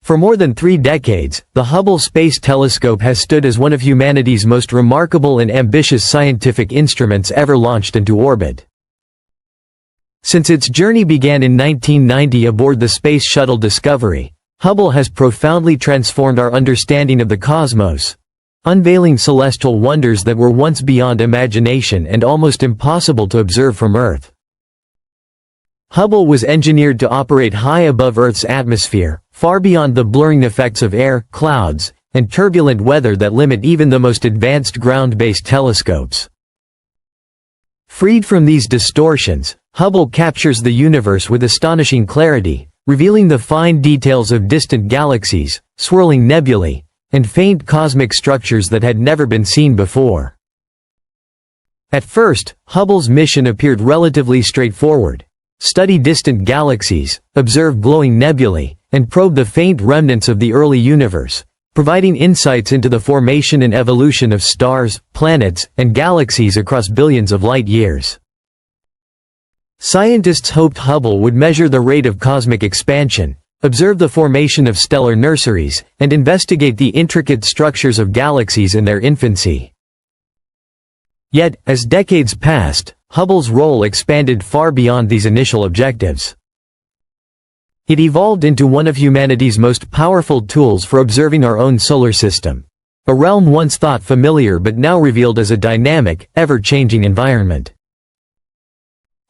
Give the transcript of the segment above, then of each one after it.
For more than 3 decades, the Hubble Space Telescope has stood as one of humanity's most remarkable and ambitious scientific instruments ever launched into orbit. Since its journey began in 1990 aboard the Space Shuttle Discovery, Hubble has profoundly transformed our understanding of the cosmos, unveiling celestial wonders that were once beyond imagination and almost impossible to observe from Earth. Hubble was engineered to operate high above Earth's atmosphere, far beyond the blurring effects of air, clouds, and turbulent weather that limit even the most advanced ground-based telescopes. Freed from these distortions, Hubble captures the universe with astonishing clarity, revealing the fine details of distant galaxies, swirling nebulae, and faint cosmic structures that had never been seen before. At first, Hubble's mission appeared relatively straightforward: study distant galaxies, observe glowing nebulae, and probe the faint remnants of the early universe, providing insights into the formation and evolution of stars, planets, and galaxies across billions of light years. Scientists hoped Hubble would measure the rate of cosmic expansion, observe the formation of stellar nurseries, and investigate the intricate structures of galaxies in their infancy. Yet, as decades passed, Hubble's role expanded far beyond these initial objectives. It evolved into one of humanity's most powerful tools for observing our own solar system, a realm once thought familiar but now revealed as a dynamic, ever-changing environment.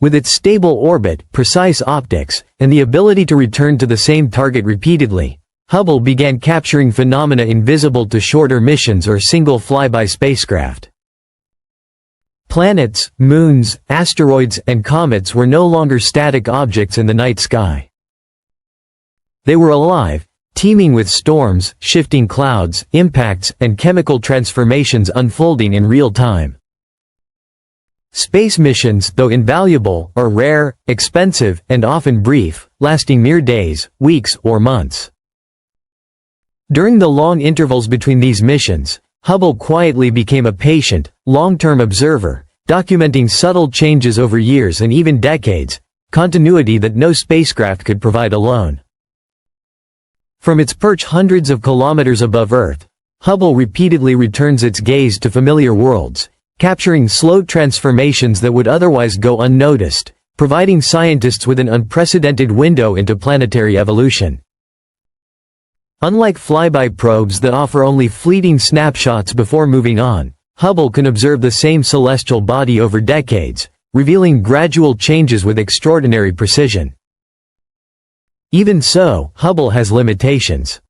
With its stable orbit, precise optics, and the ability to return to the same target repeatedly, Hubble began capturing phenomena invisible to shorter missions or single flyby spacecraft. Planets, moons, asteroids, and comets were no longer static objects in the night sky. They were alive, teeming with storms, shifting clouds, impacts, and chemical transformations unfolding in real time. Space missions, though invaluable, are rare, expensive, and often brief, lasting mere days, weeks, or months. During the long intervals between these missions, Hubble quietly became a patient, long-term observer, documenting subtle changes over years and even decades, continuity that no spacecraft could provide alone. From its perch hundreds of kilometers above Earth, Hubble repeatedly returns its gaze to familiar worlds, capturing slow transformations that would otherwise go unnoticed, providing scientists with an unprecedented window into planetary evolution. Unlike flyby probes that offer only fleeting snapshots before moving on, Hubble can observe the same celestial body over decades, revealing gradual changes with extraordinary precision. Even so, Hubble has limitations.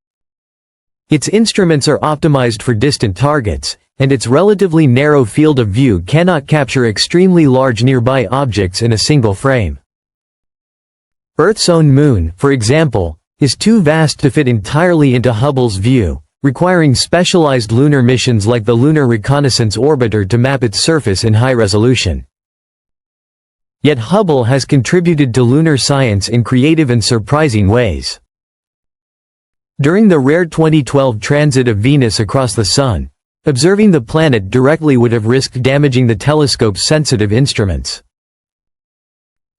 Its instruments are optimized for distant targets, and its relatively narrow field of view cannot capture extremely large nearby objects in a single frame. Earth's own moon, for example, is too vast to fit entirely into Hubble's view, requiring specialized lunar missions like the Lunar Reconnaissance Orbiter to map its surface in high resolution. Yet Hubble has contributed to lunar science in creative and surprising ways. During the rare 2012 transit of Venus across the Sun, observing the planet directly would have risked damaging the telescope's sensitive instruments.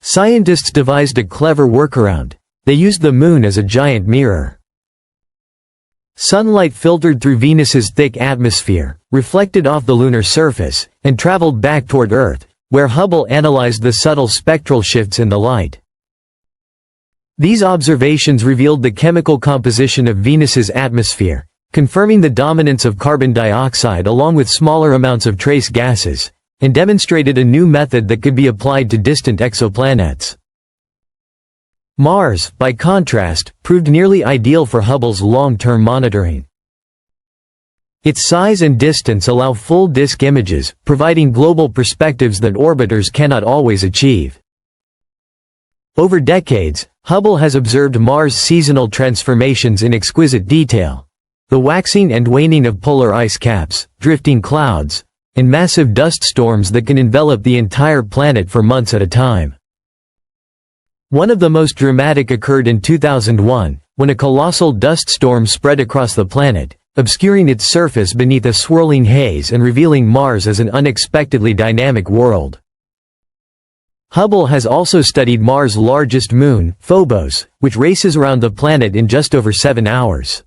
Scientists devised a clever workaround. They used the Moon as a giant mirror. Sunlight filtered through Venus's thick atmosphere, reflected off the lunar surface, and traveled back toward Earth, where Hubble analyzed the subtle spectral shifts in the light. These observations revealed the chemical composition of Venus's atmosphere, confirming the dominance of carbon dioxide along with smaller amounts of trace gases, and demonstrated a new method that could be applied to distant exoplanets. Mars, by contrast, proved nearly ideal for Hubble's long-term monitoring. Its size and distance allow full disk images, providing global perspectives that orbiters cannot always achieve. Over decades, Hubble has observed Mars' seasonal transformations in exquisite detail. The waxing and waning of polar ice caps, drifting clouds, and massive dust storms that can envelop the entire planet for months at a time. One of the most dramatic occurred in 2001, when a colossal dust storm spread across the planet, obscuring its surface beneath a swirling haze and revealing Mars as an unexpectedly dynamic world. Hubble has also studied Mars' largest moon, Phobos, which races around the planet in just over 7 hours.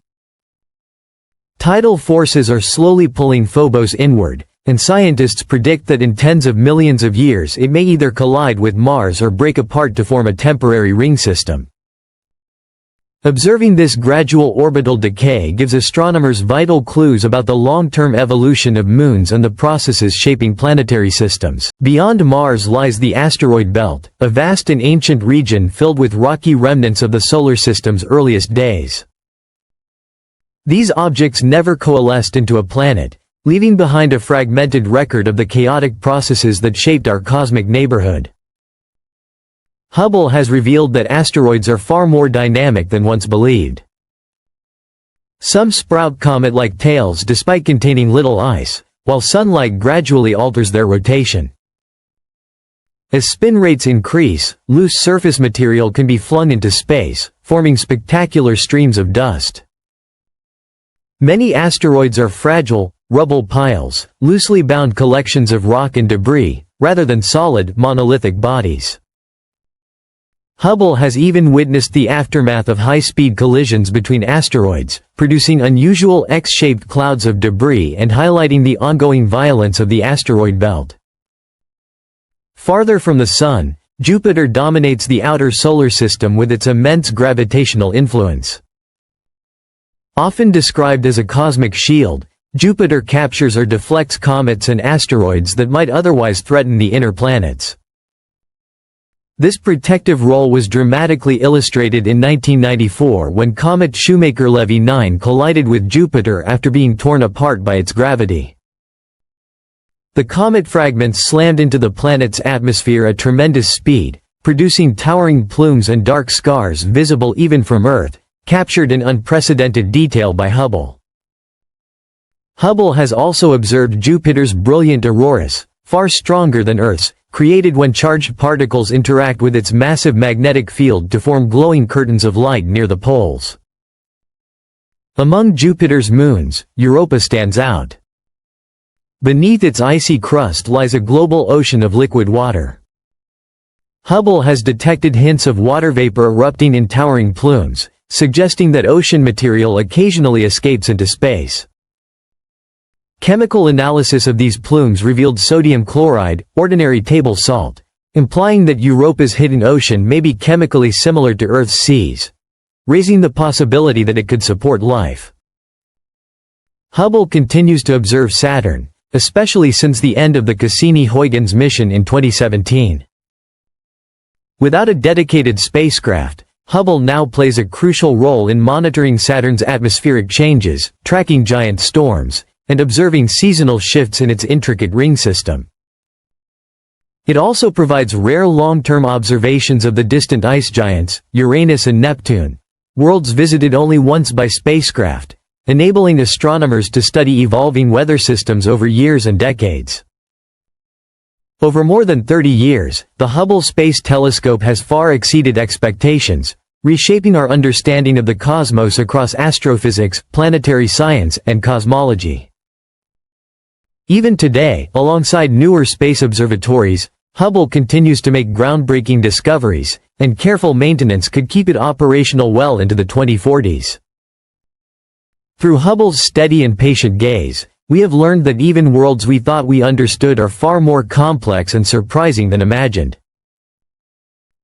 Tidal forces are slowly pulling Phobos inward, and scientists predict that in tens of millions of years it may either collide with Mars or break apart to form a temporary ring system. Observing this gradual orbital decay gives astronomers vital clues about the long-term evolution of moons and the processes shaping planetary systems. Beyond Mars lies the asteroid belt, a vast and ancient region filled with rocky remnants of the solar system's earliest days. These objects never coalesced into a planet, leaving behind a fragmented record of the chaotic processes that shaped our cosmic neighborhood. Hubble has revealed that asteroids are far more dynamic than once believed. Some sprout comet-like tails despite containing little ice, while sunlight gradually alters their rotation. As spin rates increase, loose surface material can be flung into space, forming spectacular streams of dust. Many asteroids are fragile, rubble piles, loosely bound collections of rock and debris, rather than solid, monolithic bodies. Hubble has even witnessed the aftermath of high-speed collisions between asteroids, producing unusual X-shaped clouds of debris and highlighting the ongoing violence of the asteroid belt. Farther from the Sun, Jupiter dominates the outer solar system with its immense gravitational influence. Often described as a cosmic shield, Jupiter captures or deflects comets and asteroids that might otherwise threaten the inner planets. This protective role was dramatically illustrated in 1994 when comet Shoemaker-Levy 9 collided with Jupiter after being torn apart by its gravity. The comet fragments slammed into the planet's atmosphere at tremendous speed, producing towering plumes and dark scars visible even from Earth, captured in unprecedented detail by Hubble. Hubble has also observed Jupiter's brilliant auroras, far stronger than Earth's, created when charged particles interact with its massive magnetic field to form glowing curtains of light near the poles. Among Jupiter's moons, Europa stands out. Beneath its icy crust lies a global ocean of liquid water. Hubble has detected hints of water vapor erupting in towering plumes, suggesting that ocean material occasionally escapes into space. Chemical analysis of these plumes revealed sodium chloride, ordinary table salt, implying that Europa's hidden ocean may be chemically similar to Earth's seas, raising the possibility that it could support life. Hubble continues to observe Saturn, especially since the end of the Cassini-Huygens mission in 2017. Without a dedicated spacecraft, Hubble now plays a crucial role in monitoring Saturn's atmospheric changes, tracking giant storms, and observing seasonal shifts in its intricate ring system. It also provides rare long-term observations of the distant ice giants, Uranus and Neptune, worlds visited only once by spacecraft, enabling astronomers to study evolving weather systems over years and decades. Over more than 30 years, the Hubble Space Telescope has far exceeded expectations, reshaping our understanding of the cosmos across astrophysics, planetary science, and cosmology. Even today, alongside newer space observatories, Hubble continues to make groundbreaking discoveries, and careful maintenance could keep it operational well into the 2040s. Through Hubble's steady and patient gaze, we have learned that even worlds we thought we understood are far more complex and surprising than imagined.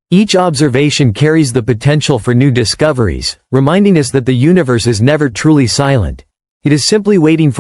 Each observation carries the potential for new discoveries, reminding us that the universe is never truly silent. It is simply waiting for